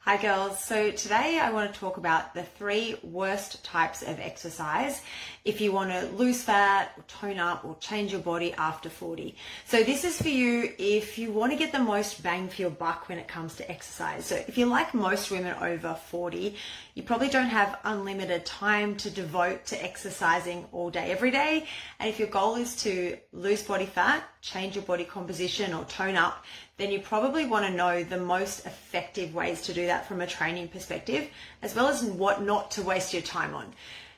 Hi girls, so today I want to talk about the 3 worst types of exercise if you want to lose fat, or tone up, or change your body after 40. So this is for you if you want to get the most bang for your buck when it comes to exercise. So if you're like most women over 40, you probably don't have unlimited time to devote to exercising all day, every day. And if your goal is to lose body fat, change your body composition, or tone up, then you probably want to know the most effective ways to do that from a training perspective, as well as what not to waste your time on.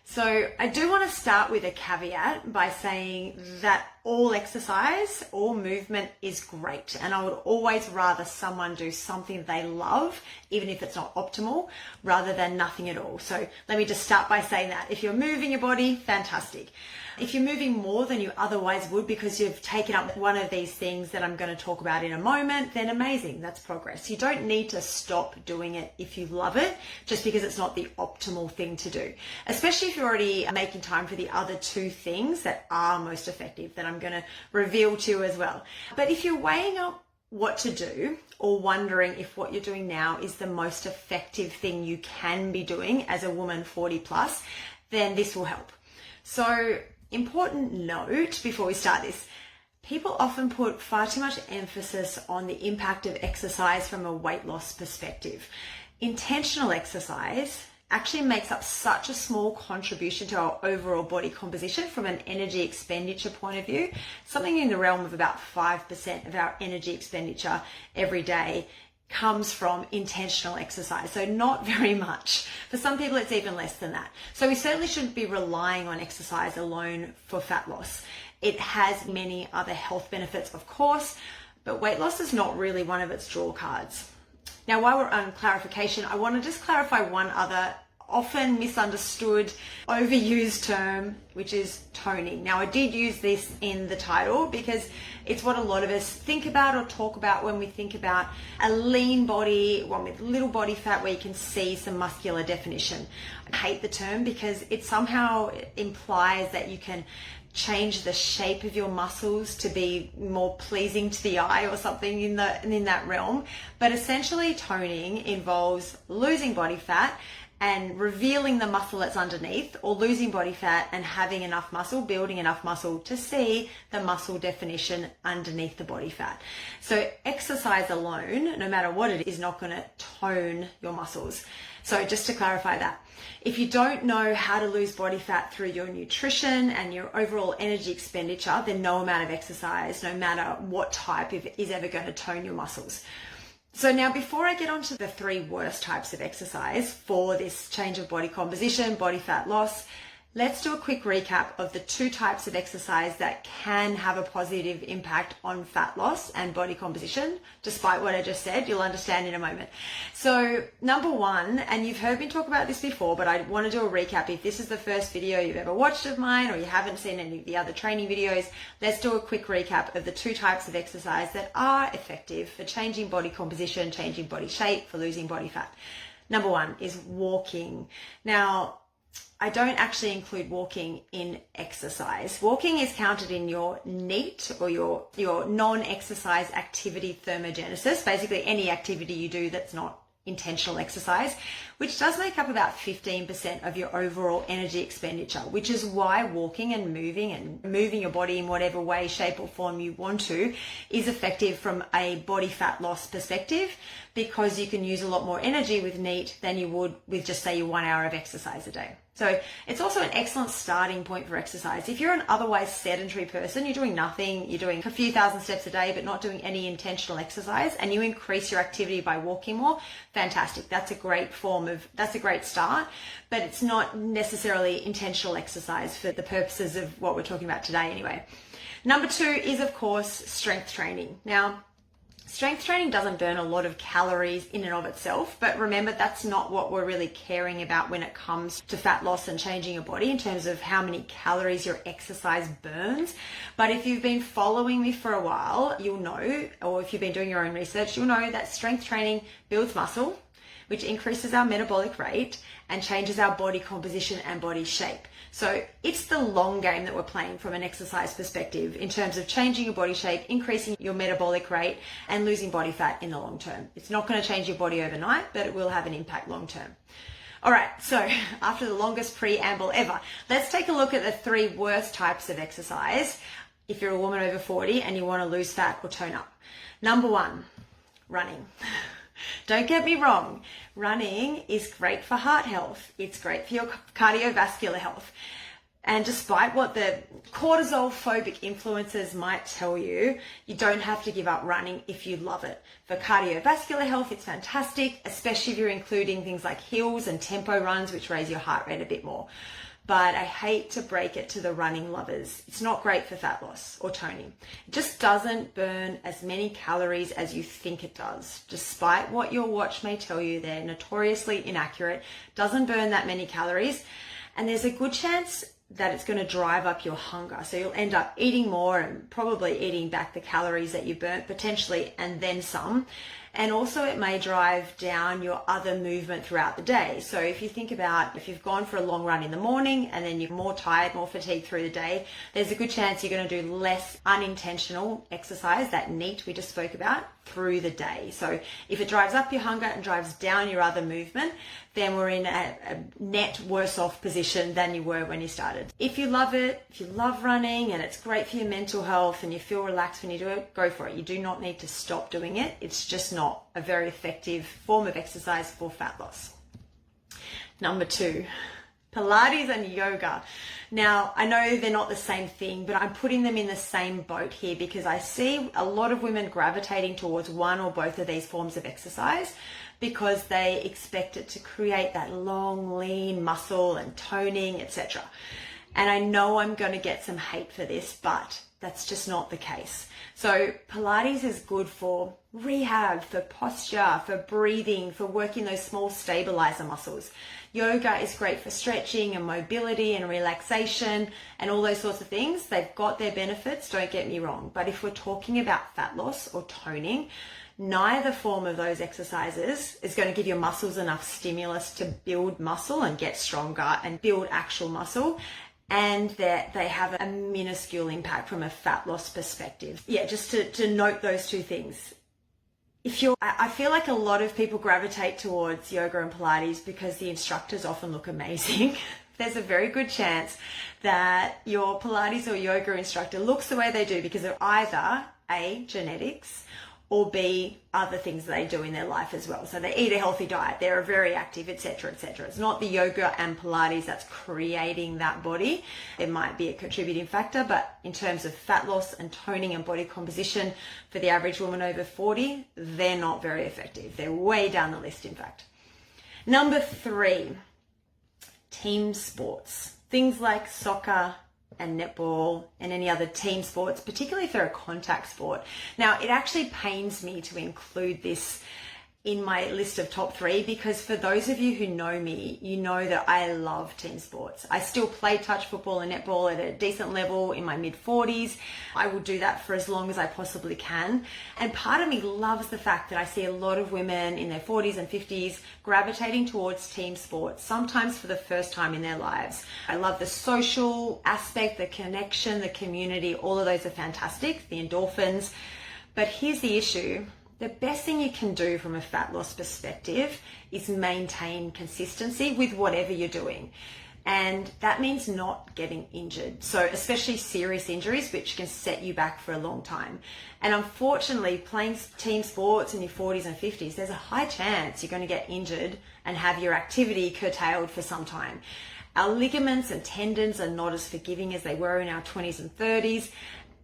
So I do want to start with a caveat by saying that all exercise, all movement is great. And I would always rather someone do something they love, even if it's not optimal, rather than nothing at all. So let me just start by saying that. If you're moving your body, fantastic. If you're moving more than you otherwise would because you've taken up one of these things that I'm going to talk about in a moment, then amazing, that's progress. You don't need to stop doing it if you love it, just because it's not the optimal thing to do, especially if you're already making time for the other 2 things that are most effective that I'm going to reveal to you as well. But if you're weighing up what to do or wondering if what you're doing now is the most effective thing you can be doing as a woman 40 plus, then this will help. So, important note before we start this, people often put far too much emphasis on the impact of exercise from a weight loss perspective. Intentional exercise actually makes up such a small contribution to our overall body composition from an energy expenditure point of view, something in the realm of about 5% of our energy expenditure every day comes from intentional exercise. So not very much. For some people, it's even less than that. So we certainly shouldn't be relying on exercise alone for fat loss. It has many other health benefits, of course, but weight loss is not really one of its draw cards. Now, while we're on clarification, I want to just clarify one other often misunderstood, overused term, which is toning. Now, I did use this in the title because it's what a lot of us think about or talk about when we think about a lean body, one with little body fat where you can see some muscular definition. I hate the term because it somehow implies that you can change the shape of your muscles to be more pleasing to the eye or something in that realm. But essentially, toning involves losing body fat and revealing the muscle that's underneath, or losing body fat and having enough muscle, building enough muscle to see the muscle definition underneath the body fat. So exercise alone, no matter what it is not going to tone your muscles. So just to clarify that, if you don't know how to lose body fat through your nutrition and your overall energy expenditure, then no amount of exercise, no matter what type, is ever going to tone your muscles. So now, before I get onto the 3 worst types of exercise for this change of body composition, body fat loss, let's do a quick recap of the 2 types of exercise that can have a positive impact on fat loss and body composition. Despite what I just said, you'll understand in a moment. So number 1, and you've heard me talk about this before, but I want to do a recap. If this is the first video you've ever watched of mine, or you haven't seen any of the other training videos, let's do a quick recap of the 2 types of exercise that are effective for changing body composition, changing body shape, for losing body fat. Number 1 is walking. Now, I don't actually include walking in exercise. Walking is counted in your NEAT, or your non-exercise activity thermogenesis, basically any activity you do that's not intentional exercise, which does make up about 15% of your overall energy expenditure, which is why walking and moving your body in whatever way, shape or form you want to is effective from a body fat loss perspective, because you can use a lot more energy with NEAT than you would with just say your 1 hour of exercise a day. So it's also an excellent starting point for exercise. If you're an otherwise sedentary person, you're doing nothing, you're doing a few thousand steps a day, but not doing any intentional exercise, and you increase your activity by walking more, fantastic. That's a great start, but it's not necessarily intentional exercise for the purposes of what we're talking about today anyway. Number 2 is, of course, strength training. Now, strength training doesn't burn a lot of calories in and of itself, but remember, that's not what we're really caring about when it comes to fat loss and changing your body in terms of how many calories your exercise burns. But if you've been following me for a while, you'll know, or if you've been doing your own research, you'll know that strength training builds muscle, which increases our metabolic rate and changes our body composition and body shape. So it's the long game that we're playing from an exercise perspective in terms of changing your body shape, increasing your metabolic rate, and losing body fat in the long term. It's not going to change your body overnight, but it will have an impact long term. All right, so after the longest preamble ever, let's take a look at the 3 worst types of exercise if you're a woman over 40 and you want to lose fat or tone up. Number 1, running. Don't get me wrong, running is great for heart health. It's great for your cardiovascular health. And despite what the cortisol phobic influencers might tell you, you don't have to give up running if you love it. For cardiovascular health, it's fantastic, especially if you're including things like hills and tempo runs, which raise your heart rate a bit more. But I hate to break it to the running lovers. It's not great for fat loss or toning. It just doesn't burn as many calories as you think it does. Despite what your watch may tell you, they're notoriously inaccurate. Doesn't burn that many calories. And there's a good chance that it's going to drive up your hunger. So you'll end up eating more and probably eating back the calories that you burnt potentially, and then some. And also it may drive down your other movement throughout the day. So if you think about if you've gone for a long run in the morning and then you're more tired, more fatigued through the day, there's a good chance you're going to do less unintentional exercise, that NEAT we just spoke about, through the day. So if it drives up your hunger and drives down your other movement, then we're in a net worse off position than you were when you started. If you love it, if you love running and it's great for your mental health and you feel relaxed when you do it, go for it. You do not need to stop doing it. It's just not a very effective form of exercise for fat loss. Number 2, Pilates and yoga. Now, I know they're not the same thing, but I'm putting them in the same boat here because I see a lot of women gravitating towards one or both of these forms of exercise because they expect it to create that long, lean muscle and toning, etc. And I know I'm going to get some hate for this, but that's just not the case. So Pilates is good for rehab, for posture, for breathing, for working those small stabilizer muscles. Yoga is great for stretching and mobility and relaxation and all those sorts of things. They've got their benefits, don't get me wrong. But if we're talking about fat loss or toning, neither form of those exercises is going to give your muscles enough stimulus to build muscle and get stronger and build actual muscle. And that they have a minuscule impact from a fat loss perspective. Yeah, just to note those 2 things. I feel like a lot of people gravitate towards yoga and Pilates because the instructors often look amazing. There's a very good chance that your Pilates or yoga instructor looks the way they do because of either A, genetics, or B, other things that they do in their life as well. So they eat a healthy diet, they're very active, etc., etc. It's not the yoga and Pilates that's creating that body. It might be a contributing factor, but in terms of fat loss and toning and body composition for the average woman over 40, they're not very effective. They're way down the list, in fact. Number 3, team sports. Things like soccer and netball and any other team sports, particularly if they're a contact sport. Now, it actually pains me to include this in my list of top 3 because for those of you who know me, you know that I love team sports. I still play touch football and netball at a decent level in my mid-40s. I will do that for as long as I possibly can. And part of me loves the fact that I see a lot of women in their 40s and 50s gravitating towards team sports, sometimes for the first time in their lives. I love the social aspect, the connection, the community, all of those are fantastic, the endorphins. But here's the issue. The best thing you can do from a fat loss perspective is maintain consistency with whatever you're doing. And that means not getting injured. So especially serious injuries, which can set you back for a long time. And unfortunately, playing team sports in your 40s and 50s, there's a high chance you're going to get injured and have your activity curtailed for some time. Our ligaments and tendons are not as forgiving as they were in our 20s and 30s.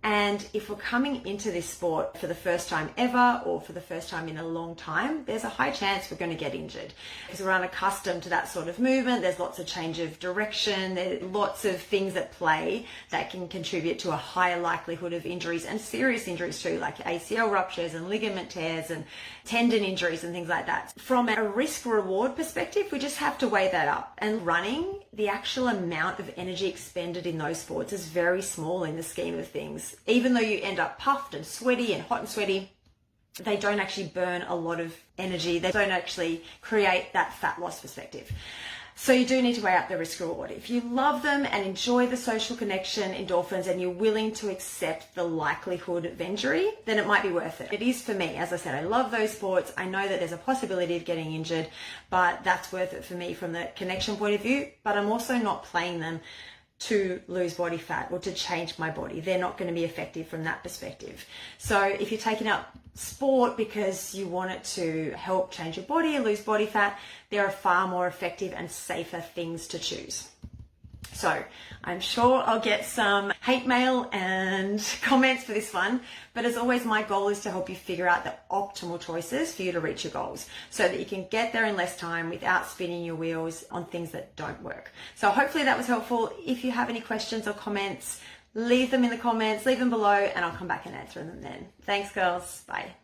And if we're coming into this sport for the first time ever or for the first time in a long time, there's a high chance we're going to get injured because we're unaccustomed to that sort of movement. There's lots of change of direction. There's lots of things at play that can contribute to a higher likelihood of injuries and serious injuries too, like ACL ruptures and ligament tears and tendon injuries and things like that. From a risk reward perspective, we just have to weigh that up. And running, the actual amount of energy expended in those sports is very small in the scheme of things. Even though you end up puffed and sweaty and hot and sweaty, they don't actually burn a lot of energy. They don't actually create that fat loss perspective. So you do need to weigh up the risk reward. If you love them and enjoy the social connection, endorphins, and you're willing to accept the likelihood of injury, then it might be worth it. It is for me. As I said, I love those sports. I know that there's a possibility of getting injured, but that's worth it for me from the connection point of view. But I'm also not playing them to lose body fat or to change my body. They're not going to be effective from that perspective. So if you're taking up sport because you want it to help change your body and lose body fat, there are far more effective and safer things to choose. So I'm sure I'll get some hate mail and comments for this one, but as always, my goal is to help you figure out the optimal choices for you to reach your goals so that you can get there in less time without spinning your wheels on things that don't work. So hopefully that was helpful. If you have any questions or comments, leave them in the comments, leave them below, and I'll come back and answer them then. Thanks, girls. Bye.